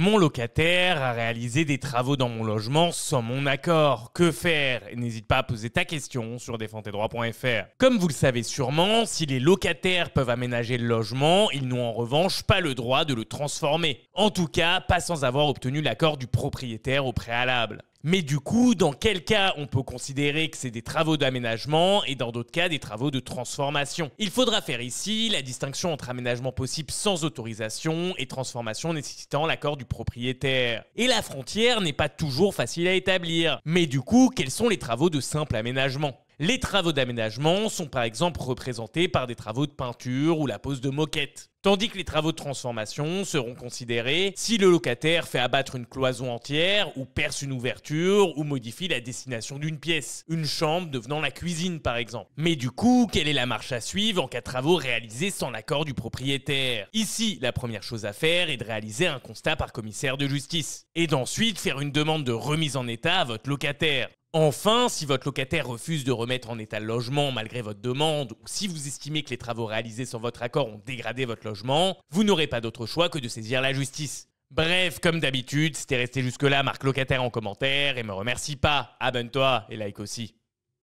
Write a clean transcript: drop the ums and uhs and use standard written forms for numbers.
Mon locataire a réalisé des travaux dans mon logement sans mon accord. Que faire? Et n'hésite pas à poser ta question sur défendtesdroits.fr. Comme vous le savez sûrement, si les locataires peuvent aménager le logement, ils n'ont en revanche pas le droit de le transformer. En tout cas, pas sans avoir obtenu l'accord du propriétaire au préalable. Mais du coup, dans quel cas on peut considérer que c'est des travaux d'aménagement et dans d'autres cas des travaux de transformation? Il faudra faire ici la distinction entre aménagement possible sans autorisation et transformation nécessitant l'accord du propriétaire. Et la frontière n'est pas toujours facile à établir. Mais du coup, quels sont les travaux de simple aménagement? Les travaux d'aménagement sont par exemple représentés par des travaux de peinture ou la pose de moquettes. Tandis que les travaux de transformation seront considérés si le locataire fait abattre une cloison entière ou perce une ouverture ou modifie la destination d'une pièce, une chambre devenant la cuisine par exemple. Mais du coup, quelle est la marche à suivre en cas de travaux réalisés sans l'accord du propriétaire? Ici, la première chose à faire est de réaliser un constat par commissaire de justice et d'ensuite faire une demande de remise en état à votre locataire. Enfin, si votre locataire refuse de remettre en état le logement malgré votre demande, ou si vous estimez que les travaux réalisés sans votre accord ont dégradé votre logement, vous n'aurez pas d'autre choix que de saisir la justice. Bref, comme d'habitude, si t'es resté jusque-là, marque locataire en commentaire et me remercie pas. Abonne-toi et like aussi.